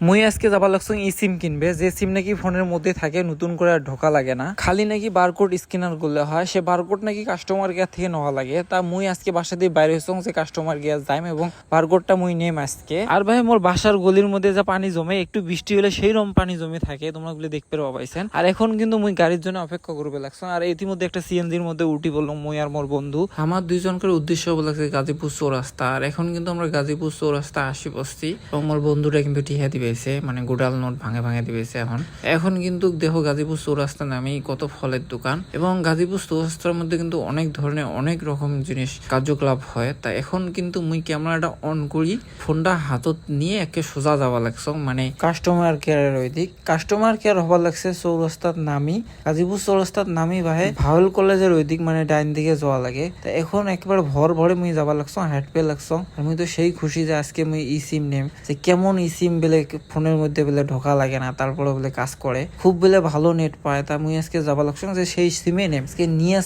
মুই আজকে যাবার লাগছো ই সিম কিনবে, যে সিম নাকি ফোনের মধ্যে থাকে, নতুন করে আর ঢোকা লাগে না, খালি নাকি বারকোড স্ক্যানার করলে হয়। সে বারকোড নাকি কাস্টমার কেয়ার থেকে নেওয়া লাগে। তা মুই আজকে বাসা দিয়ে বাইরে হয়েছি যে কাস্টমার কেয়ার যাইম এবং বারকোডটা মুই নেম আজকে। আর ভাই মোর বাসার গলির মধ্যে যা পানি জমে, একটু বৃষ্টি হলে সেই রকম পানি জমে থাকে, তোমরা গুলো দেখতে পাইছেন। আর এখন কিন্তু মুই গাড়ির জন্য অপেক্ষা করবে লাগছো। আর ইতিমধ্যে একটা সিএনজির মধ্যে উঠি বললাম মুই আর মোর বন্ধু। আমার দুইজনকার উদ্দেশ্য লাগছে গাজীপুর চৌরাস্তা। আর এখন কিন্তু আমরা গাজীপুর চৌরাস্তা আসি বসছি এবং মোর বন্ধুটা কিন্তু টিহা দিবেছে, মানে গোডাল নোট ভাঙে ভাঙে দিবেছে। এখন কিন্তু দেখো গাজীপুর চৌরাস্তা নামে কত ফলের দোকান, এবং গাজীপুর চৌরাস্তার মধ্যে কিন্তু অনেক ধরনের অনেক রকম জিনিস কার্যকলাপ হয়। তা এখন কিন্তু মুই ক্যামেরাটা অন করি, ফোনটা হাতত নিয়ে একে সোজা যাওয়া লাগছে, মানে কাস্টমার কেয়ারের ওই দিক। কাস্টমার কেয়ার হবার লাগছে চৌরাস্তার নামি, গাজীপুর চৌরাস্তার নামি ভাই ভাওল কলেজের ওই দিক, মানে ডাইন দিকে যাওয়া লাগে। তা এখন একবার ভর ভরে মুই যাবার লাগছো, হ্যাট পে লাগছো। আর মুই তো সেই খুশি যে আজকে মুই ই সিম নেম, যে কেমন ই সিম বেলে ফোনের মধ্যে বেলে ঢোকা লাগে না, তারপরে বলে কাজ করে, খুব বেলে ভালো নেট পায়। তা মুই আজকে যাবার লাগছো যে সেই সিমে নেম আজকে নিয়ে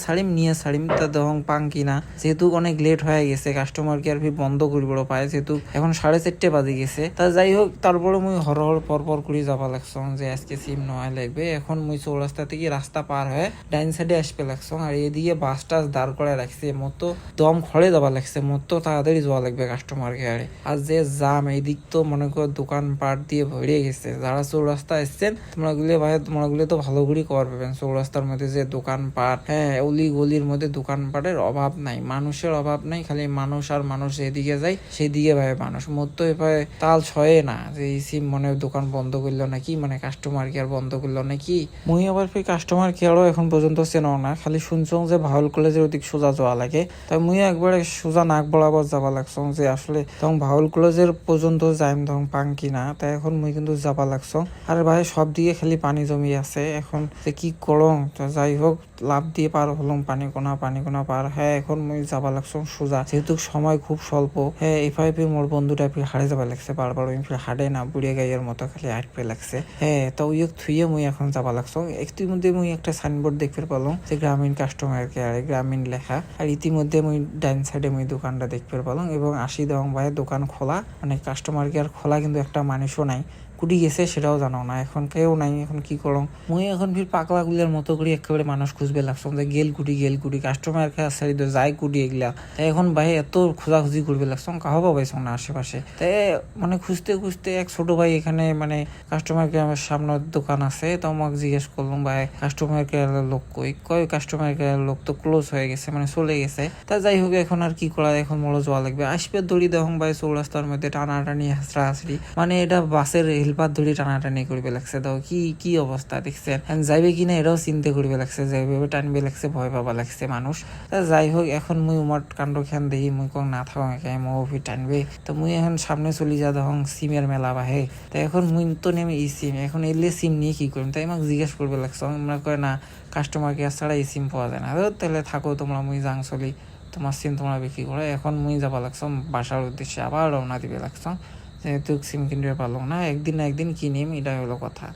ছাড়িম তা দহং পাং কিনা, যেহেতু অনেক লেট হয়ে গেছে, কাস্টমার কেয়ার ফি বন্ধ করিব পায়, যেহেতু এখন 4:30 বাজে গেছে। তা যাই হোক, তারপরে মুই হর পর করে যাবা লাগছো যে আজকে সিম নেওয়া লাগবে। এখন মুই চৌরাস্তা থেকে রাস্তা পার হয়ে ডাইন সাইডে আসবে লাগছো। আর এদিকে বাস টাস দাঁড় করে রাখছে, মতো দম খড়ে যাবা লাগছে, মতো তাড়াতাড়ি যাওয়া লাগবে কাস্টমার কেয়ারে। আর যে জাম এইদিক তো মনে করো দোকান পাট দিয়ে ভরে গেছে। যারা চৌরাস্তা এসছেন তোমরা গুলো ভাই, তোমরা গুলো তো ভালো করে কর পাবেন। চৌরাস্তার মধ্যে যে দোকান পাট, হ্যাঁ অলি গলির মধ্যে দোকান পাটের অভাব নাই, মানুষের অভাব নাই, খালি মানুষ আর মানুষ। যেদিকে যায় সেদিকে ভাই মানুষ, মতো এভাবে তাল ছয়ে না যে এই সিম মনে দোকান বন্ধ করলো নাকি, মানে কাস্টমার কেয়ার বন্ধ করলো নাকি। মুই আবার ফির কাস্টমার কেয়ারও এখন পর্যন্ত চেনাও না, খালি শুনছো যে ভাওল কলেজের ওদিক সোজা যাওয়া লাগে। তাই মুই একবারে সোজা নাক বরাবর যাবা লাগছো যে আসলে তখন ভাওল কলেজের পর্যন্ত যাইম তখন পাং কিনা। তাই এখন মুই কিন্তু যাবা লাগছো। আর ভাই সব দিকে খালি পানি জমি আছে, এখন যে কি করম। তো যাই হোক, লাভ দিয়ে পার হলাম পানি কোনা পার। হ্যাঁ এখন মুই যাবা লাগছো সোজা, যেহেতু সময় খুব স্বল্প। হ্যাঁ এভাবে মোর বন্ধুটা ফির হারে যাবা লাগছে বারবার, ওই ফির হাঁটে না, বুড়িয়া গাইয়ের মতো খালি হাঁটতে লাগছে। হ্যাঁ তো ওই থুয়ে মুই এখন যাবা লাগছো। ইতিমধ্যে মুই একটা সাইনবোর্ড দেখতে পেলাম যে গ্রামীণ কাস্টমার কেয়ার, গ্রামীণ লেখা। আর ইতিমধ্যে মুই ডাইন সাইডে মুই দোকানটা দেখতে পেলাম এবং আসি দেওয়া ভাই দোকান খোলা, মানে কাস্টমার কেয়ার খোলা, কিন্তু একটা মানুষও নাই। কুটি গেছে সেটাও জানো না, এখন কেউ নাই। এখন কি করম মুই, এখন ফির পাগলা গুলার মতো করে একেবারে মানুষ খুঁজবে লাগছো যে গেল কুটি কাস্টমার কেয়ার সারি যায় কুটি এগুলা। তাই এখন ভাই এত খোঁজাখুঁজি করবে লাগছো, কাহো পাইছো না আশেপাশে। তাই মানে খুঁজতে এক ছোট ভাই এখানে মানে কাস্টমার কেয়ারের সামনে দোকান আছে, তো আমাকে জিজ্ঞেস করলাম ভাই কাস্টমার কেয়ারের লোক কই কাস্টমার কেয়ারের লোক তো ক্লোজ হয়ে গেছে, মানে চলে গেছে। তা যাই হোক, এখন আর কি করা, এখন মনে যাওয়া লাগবে। আসবে দড়ি দেখুন ভাই চৌরাস্তার মধ্যে টানাটানি হাসড়ি, মানে এটা বাসের হেলপার ধরে টানাটানি করবে লাগছে। তো কি অবস্থা দেখছেন, যাইবে কিনা এটাও চিন্তা করবে লাগছে, যাইবে টানবে লাগছে, ভয় পাবা লাগছে মানুষ। তা যাই হোক, এখন মুই উমার কাণ্ড খান দেখি মুই কং না থাকা মুভি টানবে। তো মুই এখন সামনে চলি যা দেখুন সিমের মেলা বাহে। তো এখন মুই তো নেমে ই সিম, এখন এলে সিম নিয়ে কি করুন, তাই আমাকে জিজ্ঞেস করবে লাগছে। আমরা কয় না কাস্টমার কেয়ার ছাড়া এই সিম পাওয়া যায় না। তাহলে থাকো তোমরা, মুই যাং চলি, তোমার সিম তোমরা বিক্রি করো। এখন মুই যাবা লাগছো বাসার উদ্দেশ্যে, আবার রওনা দিবে লাগছো, যেহেতু সিম কিনতে পারলাম না। একদিন কিনিম, এটা হলো কথা।